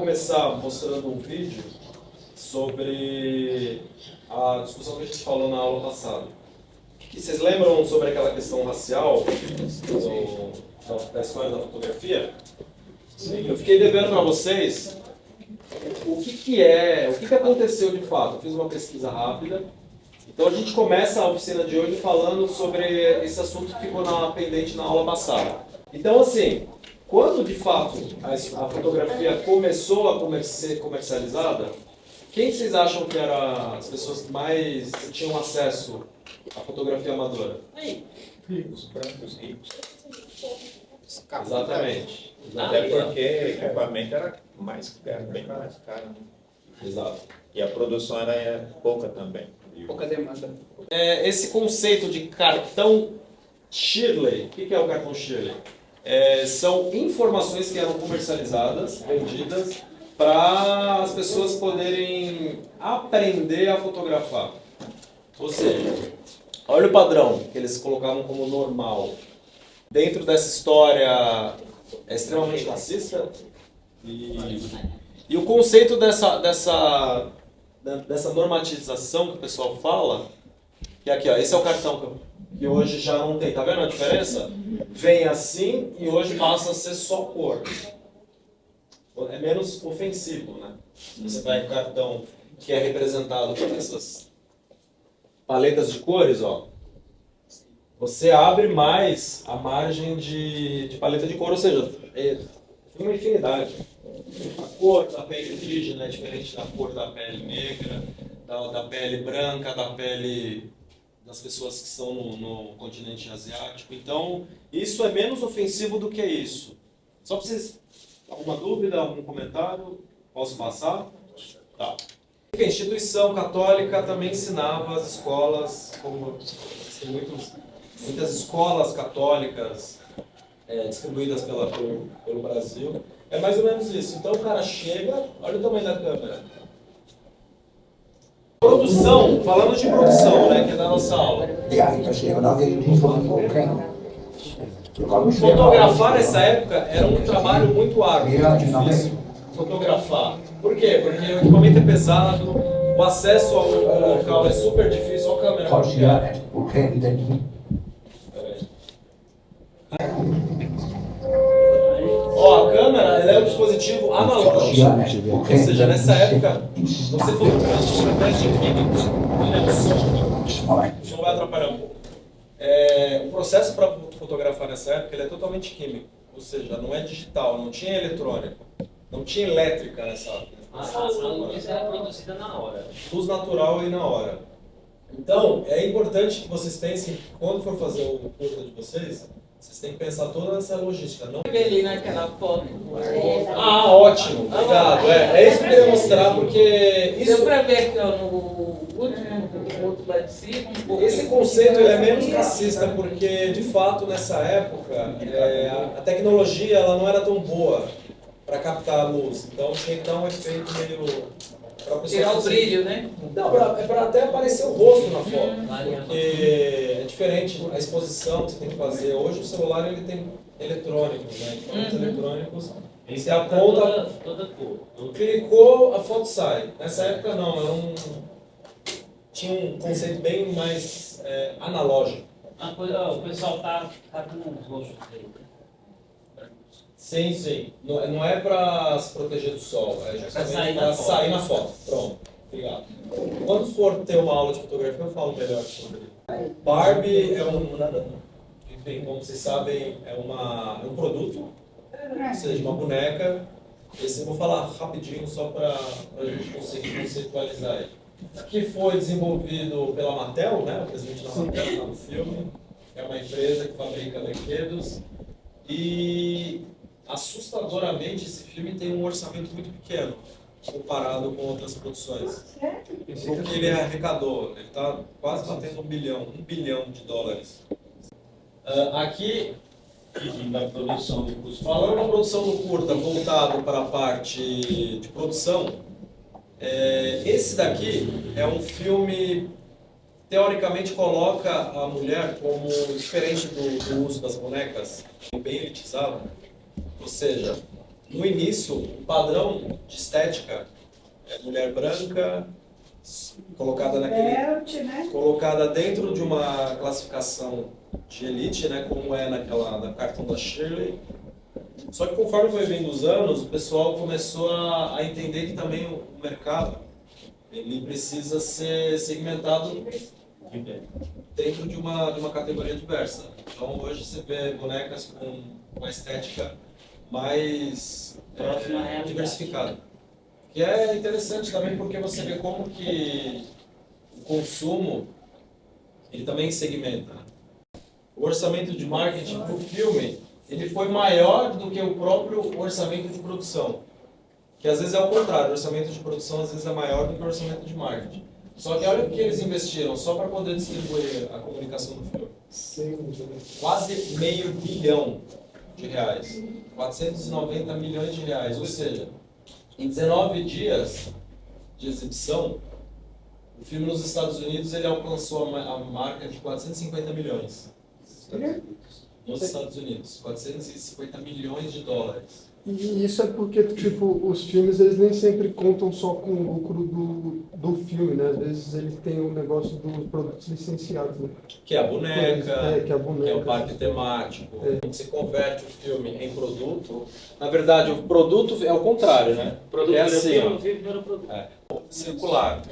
começar mostrando um vídeo sobre a discussão que a gente falou na aula passada. E vocês lembram sobre aquela questão racial da história da fotografia? Sim. Eu fiquei devendo para vocês o que aconteceu de fato. Eu fiz uma pesquisa rápida. Então a gente começa a oficina de hoje falando sobre esse assunto que ficou pendente na aula passada. Então assim, quando de fato a fotografia começou a ser comercializada, quem vocês acham que eram as pessoas que mais tinham acesso à fotografia amadora? Os brancos ricos. Exatamente. Até porque o equipamento era bem mais caro. Né? Exato. E a produção era pouca também. Pouca demanda. Esse conceito de cartão Shirley, o que é o cartão Shirley? São informações que eram comercializadas, vendidas, para as pessoas poderem aprender a fotografar. Ou seja, olha o padrão que eles colocavam como normal. Dentro dessa história é extremamente racista. E o conceito dessa normatização que o pessoal fala, que aqui, ó, esse é o cartão que hoje já não tem. Tá vendo a diferença? Vem assim e hoje passa a ser só cor. É menos ofensivo, né? Você vai com o cartão que é representado por essas paletas de cores, ó. Você abre mais a margem de paleta de cor, ou seja, tem uma infinidade. A cor da pele indígena é diferente da cor da pele negra, da pele branca, da pele das pessoas que estão no continente asiático. Então, isso é menos ofensivo do que isso. Só para vocês... Alguma dúvida, algum comentário? Posso passar? Tá. A instituição católica também ensinava as escolas, como tem muitas escolas católicas distribuídas pelo Brasil. É mais ou menos isso. Então o cara chega, olha o tamanho da câmera. Produção, falando de produção, né, que é da nossa aula. Fotografar nessa época era um trabalho muito árduo, muito difícil. Fotografar. Por quê? Porque o equipamento é pesado, o acesso ao local é super difícil. Olha a câmera. Ó, a câmera ela é um dispositivo analógico. Ou seja, nessa época, você fotografava através de física. Isso não vai atrapalhar um pouco. O processo para fotografar nessa época ele é totalmente químico, ou seja, não é digital, não tinha eletrônico, não tinha elétrica nessa época. A luz era produzida na hora. Luz natural e na hora. Então, é importante que vocês pensem, quando for fazer o curso de vocês têm que pensar toda essa logística. Não... Ali naquela foto. Ah, ótimo, obrigado. É isso que eu queria mostrar, porque isso... Deu pra ver que no último outro lá de cima, um pouco. Esse conceito ele é menos racista, porque, de fato, nessa época, a tecnologia ela não era tão boa para captar a luz. Então, tinha que dar um efeito meio... Tirar o brilho, né? Não, é para até aparecer o rosto na foto. Porque é diferente a exposição que você tem que fazer. Hoje o celular ele tem eletrônicos, né? Eletrônicos. Você aponta, toda cor. Clicou, a foto sai. Nessa época não, tinha um conceito bem mais analógico. O pessoal tá com os rostos aí. Sim. Não é para se proteger do sol, é justamente para sair na foto. Pronto, obrigado. Quando for ter uma aula de fotografia, eu falo melhor sobre isso. Barbie enfim, como vocês sabem, é um produto, ou seja, uma boneca. Esse eu vou falar rapidinho só para a gente conseguir conceitualizar ele. Que foi desenvolvido pela Mattel, né? O presidente da Mattel está no filme. É uma empresa que fabrica brinquedos. E assustadoramente esse filme tem um orçamento muito pequeno comparado com outras produções. Porque ele arrecadou, ele está quase batendo $1 bilhão de dólares. Aqui, Da produção do curso. falando na produção do curta voltado para a parte de produção, esse daqui é um filme teoricamente coloca a mulher como diferente do uso das bonecas, bem elitizado. Ou seja, no início, o padrão de estética é mulher branca, colocada colocada dentro de uma classificação de elite, né, como é na cartão da Shirley. Só que conforme foi vindo os anos, o pessoal começou a entender que também o mercado ele precisa ser segmentado dentro de uma categoria diversa. Então hoje você vê bonecas com uma estética mais diversificada. E é interessante também porque você vê como que o consumo ele também segmenta. O orçamento de marketing para o filme ele foi maior do que o próprio orçamento de produção. Que às vezes é o contrário, o orçamento de produção às vezes é maior do que o orçamento de marketing. Só que olha o que eles investiram só para poder distribuir a comunicação do filme. Quase R$500 bilhão. 490 milhões de reais. Ou seja, em 19 dias de exibição, o filme nos Estados Unidos ele alcançou a marca de 450 milhões. Nos Estados Unidos, 450 milhões de dólares. E isso é porque, tipo, os filmes, eles nem sempre contam só com o lucro do filme, né? Às vezes eles têm o negócio dos produtos licenciados, né? Que é a boneca, que é o parque temático. Você converte o filme em produto. Na verdade, o produto é o contrário, né? O produto é assim, o filme era o produto. Circular.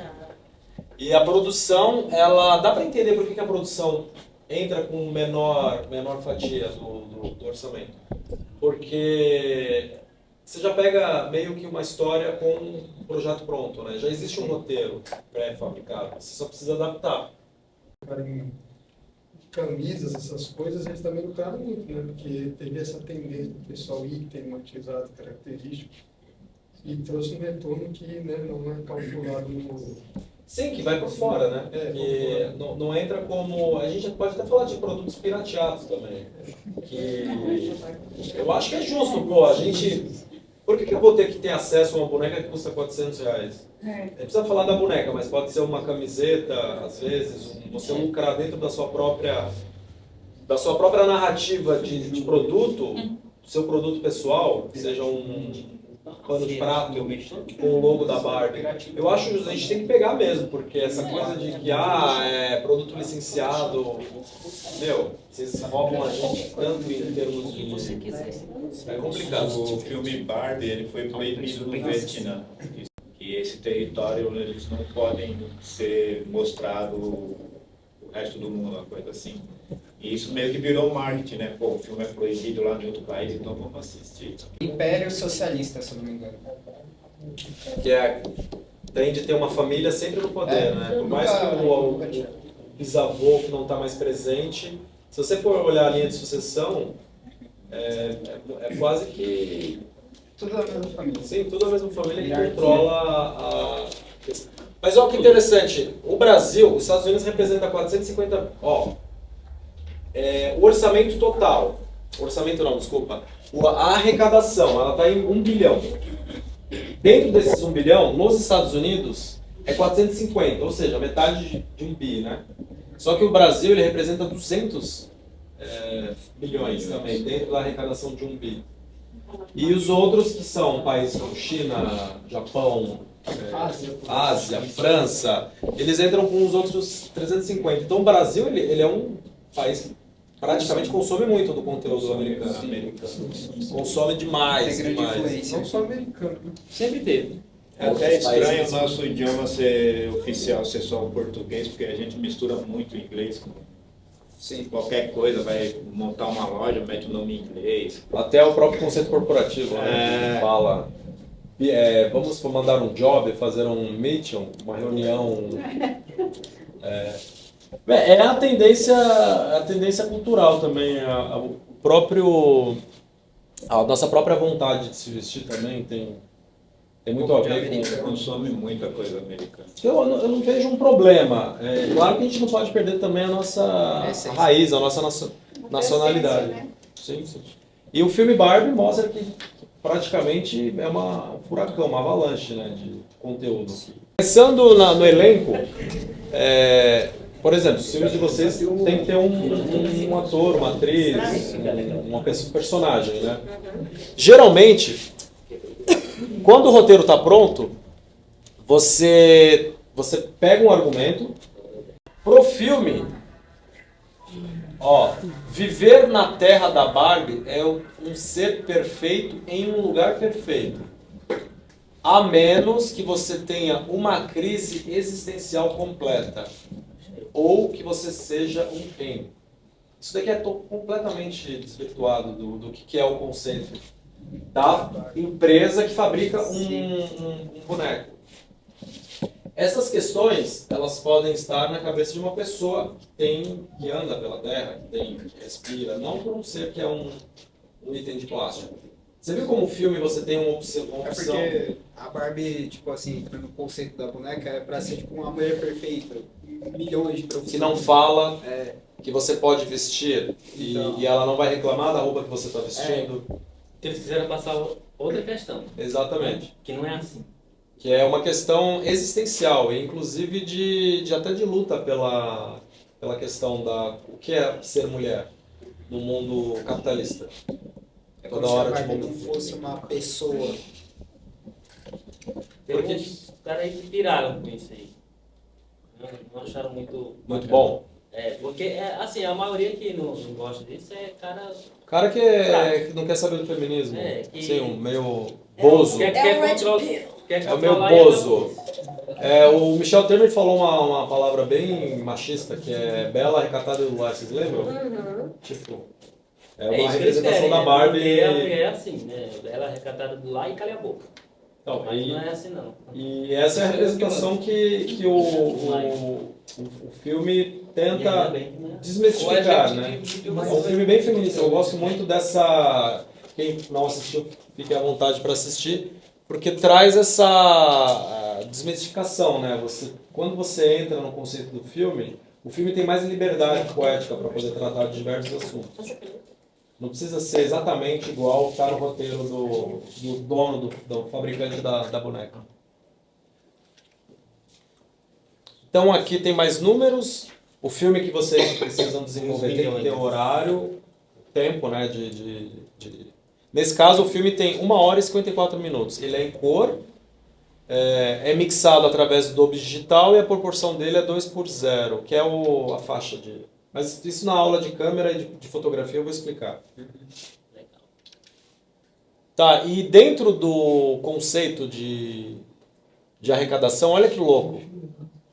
E a produção, ela dá para entender por que a produção entra com menor fatia do orçamento. Porque você já pega meio que uma história com um projeto pronto, né? Já existe um roteiro pré-fabricado, você só precisa adaptar. Em camisas, essas coisas, eles também lucraram muito, né? Porque teve essa tendência do pessoal ir tematizado, característico, e trouxe um retorno que, né, não é calculado no... Sim, que vai por fora, né? Que não entra como... A gente pode até falar de produtos pirateados também. Que eu acho que é justo, pô, a gente... Por que eu vou ter que ter acesso a uma boneca que custa R$400? Não precisa falar da boneca, mas pode ser uma camiseta, às vezes, você lucrar dentro da sua própria narrativa de produto, seu produto pessoal, seja um pano de prato com o logo da Barbie. Eu acho que a gente tem que pegar mesmo, porque essa coisa de que é produto licenciado, meu, vocês roubam a gente tanto em termos de... É complicado. O filme Barbie ele foi proibido no Vietnã. E esse território eles não podem ser mostrado o resto do mundo, uma coisa assim. E isso meio que virou marketing, né? Pô, o filme é proibido lá em outro país, então vamos assistir. Império Socialista, se eu não me engano. Que tem de ter uma família sempre no poder, né? Por mais que o bisavô que não está mais presente, se você for olhar a linha de sucessão, é quase que... Tudo da mesma família. Sim, tudo a mesma família que controla a... Mas olha que interessante, o Brasil, os Estados Unidos representa 450... o orçamento total, a arrecadação, ela está em 1 bilhão. Dentro desses 1 bilhão, nos Estados Unidos, é 450, ou seja, metade de 1 bi, né? Só que o Brasil, ele representa 200 bilhões também, dentro da arrecadação de 1 bi. E os outros que são países como China, Japão, Ásia, França, eles entram com os outros 350. Então o Brasil, ele é um país que praticamente consome muito do conteúdo americano. Consome demais, demais. Não só americano. Sempre teve. É até estranho o nosso idioma ser oficial, ser só o português, porque a gente mistura muito inglês com... Sim. Qualquer coisa, vai montar uma loja, mete o nome em inglês. Até o próprio conceito corporativo, né? Fala, vamos mandar um job, fazer um meeting, uma reunião. É a tendência cultural também, a nossa própria vontade de se vestir também tem muito a ver com... Consome muita coisa americana. Eu não vejo um problema. Claro que a gente não pode perder também a nossa raiz, a nossa nacionalidade. Né? Sim, sim. E o filme Barbie mostra que praticamente é um furacão, uma avalanche, né, de conteúdo. Pensando no elenco, por exemplo, os filmes de vocês tem que ter um ator, uma atriz, um personagem, né? Geralmente, Quando o roteiro está pronto, você pega um argumento pro filme. Ó, viver na terra da Barbie é um ser perfeito em um lugar perfeito. A menos que você tenha uma crise existencial completa. Ou que você seja um Ken. Isso daqui é completamente desvirtuado do que é o conceito da empresa que fabrica um boneco. Essas questões, elas podem estar na cabeça de uma pessoa que anda pela Terra, que respira, não por um ser que é um item de plástico. Você viu como o filme você tem uma opção? É porque a Barbie, tipo assim, no conceito da boneca, é pra ser tipo uma mulher perfeita. Milhões de profissões. Que não fala que você pode vestir e ela não vai reclamar da roupa que você está vestindo. Eles quiseram passar outra questão. Exatamente. Que não é assim. Que é uma questão existencial, e inclusive até de luta pela questão o que é ser mulher no mundo capitalista. É Toda como se a hora Barbie tipo, não fosse uma pessoa. Porque- Os caras aí que piraram com isso aí. Não acharam muito... muito bom. Porque, assim, a maioria que não gosta disso é cara... O cara que não quer saber do feminismo, que- um meio bozo. Quer É o meu controlar e bozo. O Michel Temer falou uma palavra bem machista, que é bela, recatada e do lar, vocês lembram? Tipo, é uma isso que eles representação querem, da né? Barbie. Porque a mulher é assim, né? Ela é recatada do lá e calha a boca. Então, Mas não é assim, não. e essa é a representação que o filme tenta desmistificar, né? É um filme bem feminista. Eu gosto muito dessa... Quem não assistiu, fique à vontade para assistir, porque traz essa desmistificação, né? Quando você entra no conceito do filme, o filme tem mais liberdade poética para poder tratar de diversos assuntos. Não precisa ser exatamente igual está no roteiro do dono, do fabricante da boneca. Então aqui tem mais números. O filme que vocês precisam desenvolver tem que ter horário, tempo, né? Nesse caso, o filme tem 1 hora e 54 minutos. Ele é em cor, é mixado através do Dolby Digital e a proporção dele é 2:0, que é a faixa de... Mas isso na aula de câmera e de fotografia eu vou explicar. Tá, e dentro do conceito de arrecadação, olha que louco.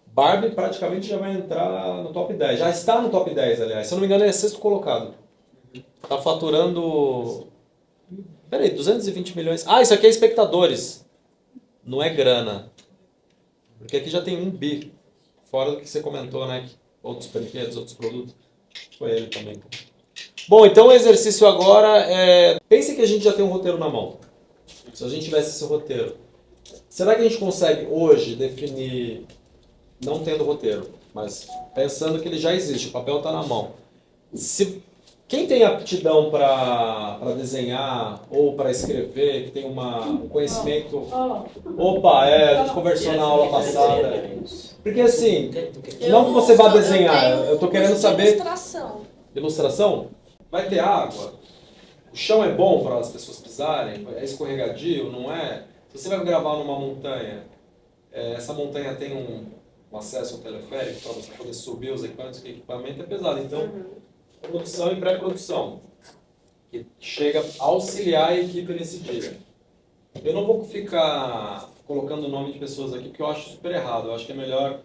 Barbie praticamente já vai entrar no top 10. Já está no top 10, aliás. Se eu não me engano, é 6º colocado. Tá faturando... Peraí, 220 milhões. Ah, isso aqui é espectadores. Não é grana. Porque aqui já tem 1 bi. Fora do que você comentou, né? Outros brinquedos, outros produtos. Foi ele também. Bom, então o exercício agora é... Pense que a gente já tem um roteiro na mão. Se a gente tivesse esse roteiro. Será que a gente consegue hoje definir, não tendo roteiro, mas pensando que ele já existe, o papel está na mão. Quem tem aptidão para desenhar ou para escrever, que tem um conhecimento... Opa, a gente conversou na aula passada. Porque assim, não que você vá desenhar, eu estou querendo saber... Ilustração. Ilustração? Vai ter água? O chão é bom para as pessoas pisarem? É escorregadio, não é? Se você vai gravar numa montanha, essa montanha tem um acesso ao teleférico para você poder subir os equipamentos, porque o equipamento é pesado. Então, produção e pré-produção, que chega a auxiliar a equipe nesse dia. Eu não vou ficar colocando o nome de pessoas aqui, porque eu acho super errado. Eu acho que é melhor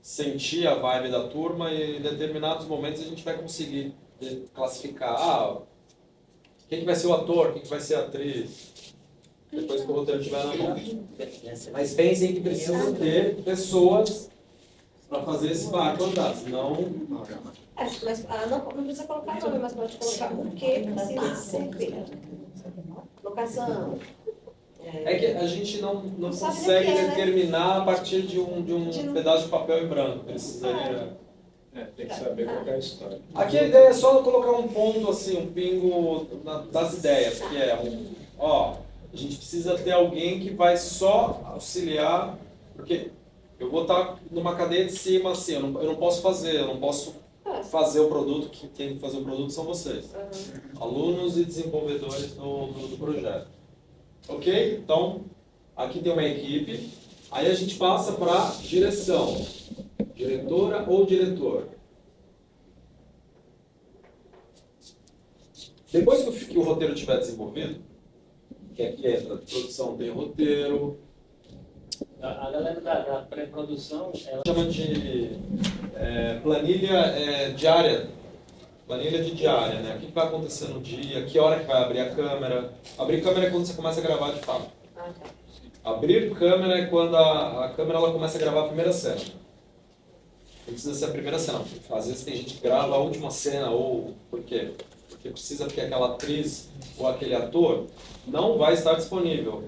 sentir a vibe da turma e em determinados momentos a gente vai conseguir classificar quem que vai ser o ator, quem que vai ser a atriz, depois que o roteiro estiver na mão. Mas pensem que precisam ter pessoas para fazer esse barco andar, senão... Mas não precisa colocar nome, mas pode colocar o que precisa ser feito. Locação. É que a gente não sabe consegue o que é, né? determinar a partir de um pedaço de papel em branco. Precisaria... Tem que saber qual é a história. Aqui a ideia é só colocar um ponto, assim, um pingo das ideias, que é a gente precisa ter alguém que vai só auxiliar, porque eu vou estar numa cadeia de cima, assim, eu não posso fazer o produto, quem tem que fazer o produto são vocês. Alunos e desenvolvedores do projeto. Ok? Então, aqui tem uma equipe, aí a gente passa para direção, diretora ou diretor. Depois que o roteiro estiver desenvolvido, que aqui entra produção, tem roteiro, A galera da pré-produção, ela chama de planilha diária, planilha de diária, né? O que vai acontecer no dia, que hora que vai abrir a câmera. Abrir câmera é quando você começa a gravar de fato. Ah, tá. Abrir câmera é quando a câmera ela começa a gravar a primeira cena. Não precisa ser a primeira cena. Às vezes tem gente que grava a última cena, ou por quê? Porque precisa que aquela atriz ou aquele ator não vai estar disponível.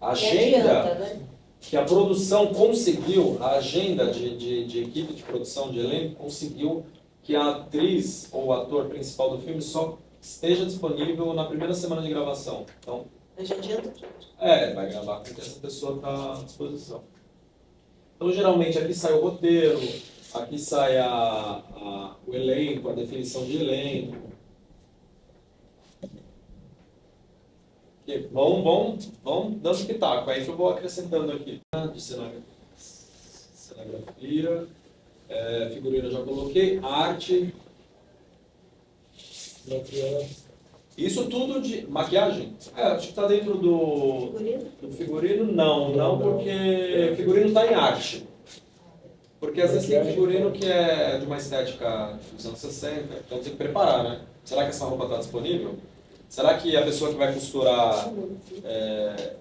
A agenda adianta, né? que a produção conseguiu, a agenda de equipe de produção, de elenco, conseguiu que a atriz ou o ator principal do filme só esteja disponível na primeira semana de gravação. Então, Já adianta tudo. vai gravar porque essa pessoa está à disposição. Então, geralmente, aqui sai o roteiro, aqui sai o elenco, a definição de elenco. E vão dando pitaco, aí que eu vou acrescentando aqui. De cenografia, figurino eu já coloquei, arte, isso tudo de maquiagem. Acho que está dentro do figurino, não, porque figurino está em arte. Porque às vezes tem figurino que é de uma estética dos anos 60, então tem que preparar, né? Será que essa roupa está disponível? Será que a pessoa que vai costurar,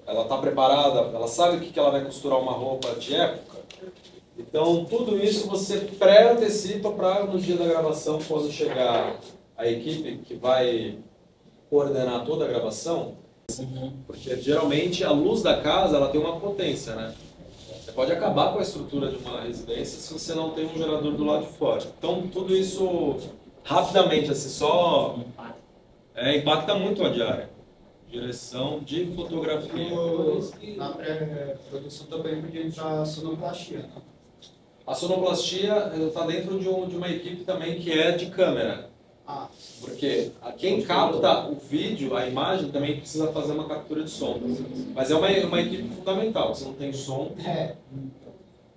ela está preparada, ela sabe o que ela vai costurar uma roupa de época? Então, tudo isso você pré-antecipa para no dia da gravação, quando chegar a equipe que vai coordenar toda a gravação, porque geralmente a luz da casa ela tem uma potência, né? Você pode acabar com a estrutura de uma residência se você não tem um gerador do lado de fora. Então, tudo isso rapidamente, assim, só impacta muito a diária. Direção de fotografia. Na pré-produção também podia entrar a sonoplastia, né? A sonoplastia está dentro de uma equipe também que é de câmera. Porque quem capta o vídeo, a imagem, também precisa fazer uma captura de som. Mas é uma equipe fundamental. Se não tem som...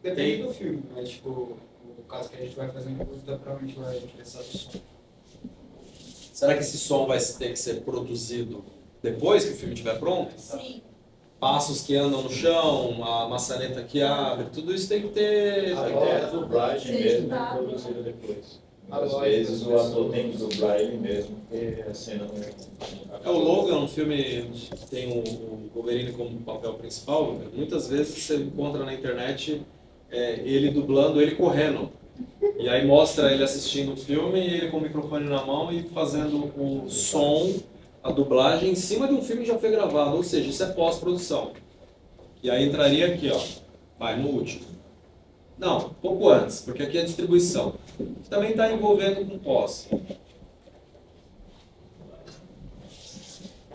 Depende do filme, mas tipo, no caso que a gente vai fazer em curta, provavelmente vai precisar do som. Será que esse som vai ter que ser produzido depois que o filme estiver pronto? Sim. Passos que andam no chão, a maçaneta que abre, tudo isso tem que ter... Vai ter a dublagem mesmo produzida depois. Às vezes o ator tem que dublar ele mesmo, porque a cena não... O Logan, um filme que tem o Wolverine como papel principal, muitas vezes você encontra na internet ele dublando, ele correndo. E aí mostra ele assistindo o filme, e ele com o microfone na mão e fazendo o som, a dublagem em cima de um filme que já foi gravado. Ou seja, isso é pós-produção. E aí entraria aqui, ó, vai no último. Não, pouco antes, porque aqui é a distribuição. Que também está envolvendo com pós.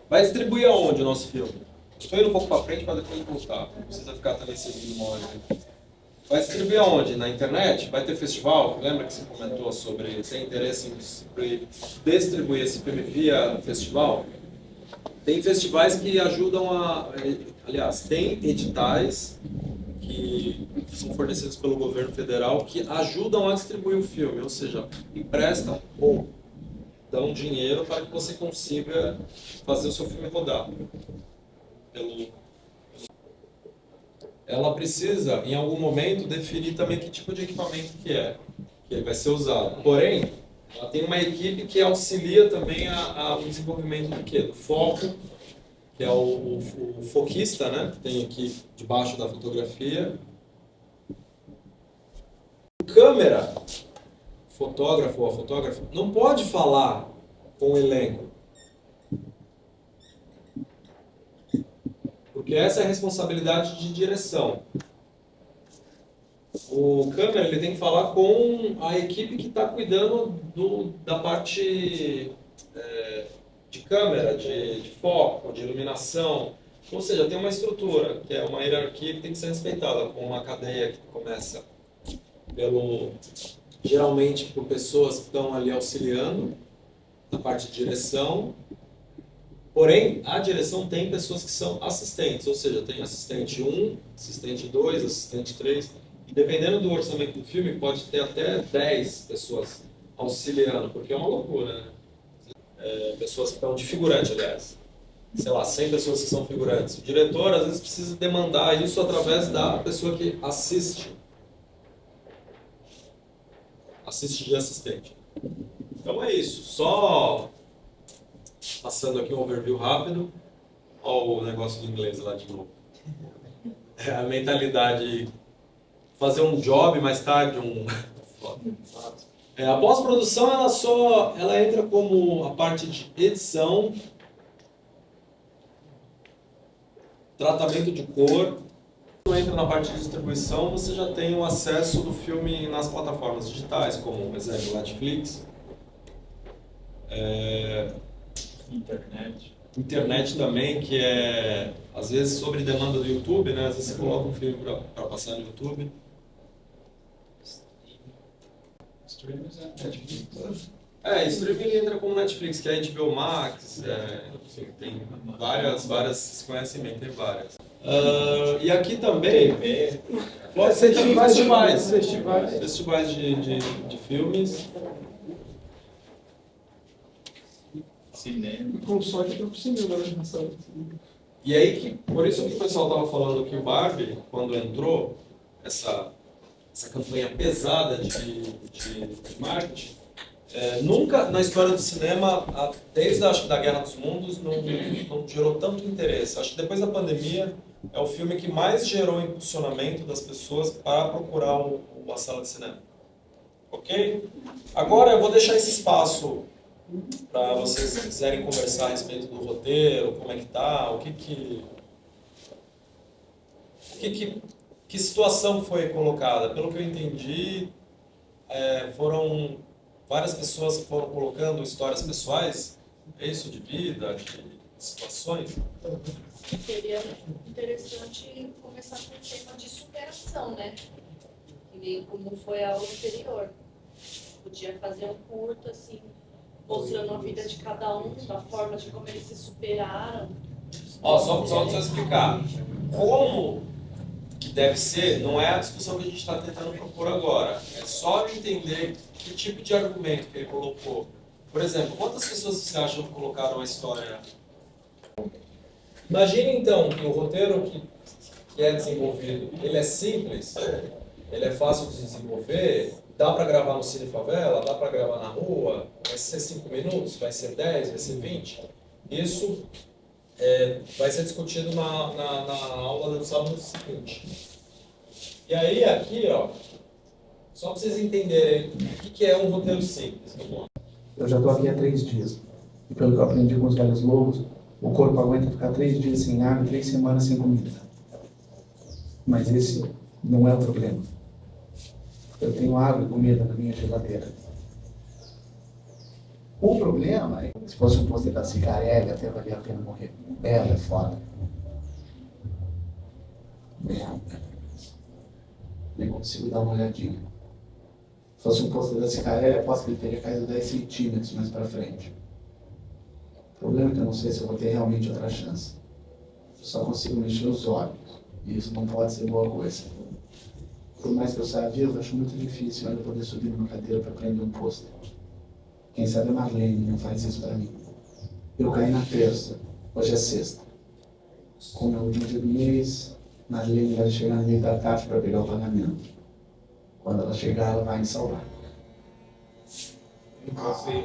Vai distribuir aonde o nosso filme? Estou indo um pouco para frente para depois voltar. Não precisa ficar também seguindo uma hora. Vai distribuir aonde? Na internet? Vai ter festival? Lembra que você comentou sobre tem interesse em distribuir esse filme via festival? Tem festivais que ajudam aliás, tem editais que são fornecidos pelo governo federal que ajudam a distribuir o filme, ou seja, emprestam ou dão dinheiro para que você consiga fazer o seu filme rodar. Ela precisa, em algum momento, definir também que tipo de equipamento que vai ser usado. Porém, ela tem uma equipe que auxilia também ao desenvolvimento do quê? Do foco, que é o foquista, né? Que tem aqui debaixo da fotografia. O câmera, fotógrafo ou fotógrafa, não pode falar com o elenco. Porque essa é a responsabilidade de direção. O câmera ele tem que falar com a equipe que está cuidando da parte de câmera, de foco, de iluminação. Ou seja, tem uma estrutura, que é uma hierarquia que tem que ser respeitada, com uma cadeia que começa geralmente por pessoas que estão ali auxiliando na parte de direção. Porém, a direção tem pessoas que são assistentes, ou seja, tem assistente 1, assistente 2, assistente 3, e dependendo do orçamento do filme, pode ter até 10 pessoas auxiliando, porque é uma loucura, né? Pessoas que estão de figurante, aliás. Sei lá, 100 pessoas que são figurantes. O diretor, às vezes, precisa demandar isso através da pessoa que assiste. Assiste de assistente. Então é isso. Só passando aqui um overview rápido. Olha o negócio do inglês lá de novo. É a mentalidade... Fazer um job, mais tarde um... A pós-produção, ela entra como a parte de edição, tratamento de cor. Quando entra na parte de distribuição, você já tem o acesso do filme nas plataformas digitais, como, por exemplo, Netflix. Internet também, que é, às vezes, sobre demanda do YouTube, né? Às vezes você coloca um filme para passar no YouTube. Streaming entra como Netflix, que é HBO Max, enfim, tem várias, vocês conhecem bem, tem várias. E aqui também pode ser também festivais de filmes. Cinema. Com sorte para o cinema, né? E aí, por isso que o pessoal estava falando que o Barbie, quando entrou, essa campanha pesada de marketing, nunca na história do cinema, desde acho que da Guerra dos Mundos, não gerou tanto interesse. Acho que depois da pandemia é o filme que mais gerou impulsionamento das pessoas para procurar uma sala de cinema. Ok? Agora eu vou deixar esse espaço para vocês que quiserem conversar a respeito do roteiro, como é que tá, que situação foi colocada. Pelo que eu entendi, foram várias pessoas que foram colocando histórias pessoais, é isso, de vida, de situações. Seria interessante começar com o tema de superação, né? Que nem como foi a aula anterior. Podia fazer um curto, assim, mostrando a vida de cada um, da forma de como eles se superaram. Só explicar. Como que deve ser, não é a discussão que a gente está tentando propor agora. É só entender que tipo de argumento que ele colocou. Por exemplo, quantas pessoas você acha que colocaram a história? Imagine então que o roteiro que é desenvolvido, ele é simples, ele é fácil de desenvolver, dá para gravar no Cine Favela, dá para gravar na rua, vai ser 5 minutos, vai ser 10, vai ser 20. Isso vai ser discutido na aula do sábado seguinte. E aí, aqui, só para vocês entenderem o que é um roteiro simples. Eu já estou aqui há 3 dias. E pelo que eu aprendi com os velhos lobos, o corpo aguenta ficar 3 dias sem água e 3 semanas sem comida. Mas esse não é o problema. Eu tenho água e comida na minha geladeira. O problema é que se fosse um pôster da Cigarelli, até valia a pena morrer. Ela é foda. Nem consigo dar uma olhadinha. Se fosse um pôster da Cigarelli, aposto que ele teria caído 10 centímetros mais para frente. O problema é que eu não sei se eu vou ter realmente outra chance. Eu só consigo mexer os olhos. E isso não pode ser boa coisa. Por mais que eu saia vivo, eu acho muito difícil eu poder subir numa cadeira para prender um pôster. Quem sabe a Marlene não faz isso para mim. Eu caí na terça, hoje é sexta. Como é o último dia do mês, Marlene vai chegar no meio da tarde para pegar o pagamento. Quando ela chegar, ela vai me salvar. E você?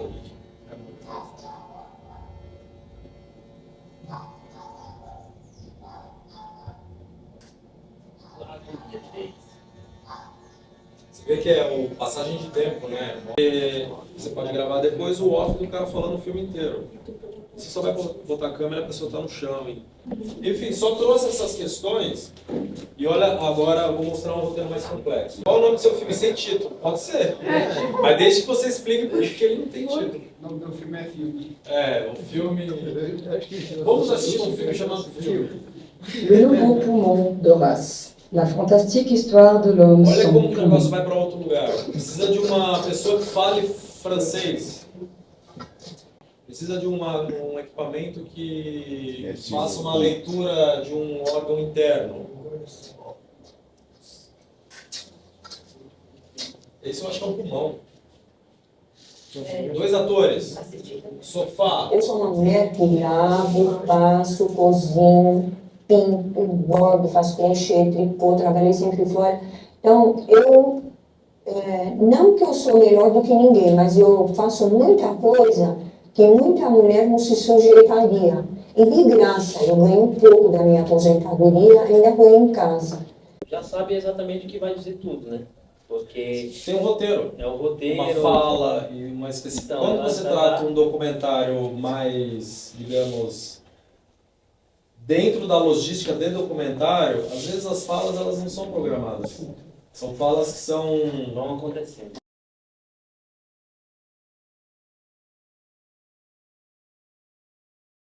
Você vê que é o passagem de tempo, né? Você pode gravar depois o off do cara falando o filme inteiro. Você só vai botar a câmera e a pessoa tá no chão. Enfim, só trouxe essas questões. E olha, agora eu vou mostrar um roteiro mais complexo. Qual o nome do seu filme? Sem título? Pode ser. Mas desde que você explique por que ele não tem título. O nome do filme é filme. O filme... Vamos assistir um filme chamado Filme. Le nouveau poumon de race. La fantastique histoire de l'homme Olha sans como que o negócio poumon. vai para outro lugar. Precisa de uma pessoa que fale francês. precisa de um equipamento que faça uma leitura de um órgão interno. Esse eu acho que é um pulmão. 2 atores. Sofá. Eu sou uma mulher que lavo, passo, cozinho, pinto, bordo, faço crochê, tricô, trabalhei sempre fora. Então, não que eu sou melhor do que ninguém, mas eu faço muita coisa que muita mulher não se sujeitaria. E de graça, eu ganho um pouco da minha aposentadoria, ainda ganho em casa. Já sabe exatamente o que vai dizer tudo, né? Porque Tem um roteiro. é um roteiro. Uma fala e uma especificação. Então, Quando você trata um documentário mais, digamos, dentro da logística de documentário, às vezes as falas elas não são programadas. São falas que Vão acontecendo.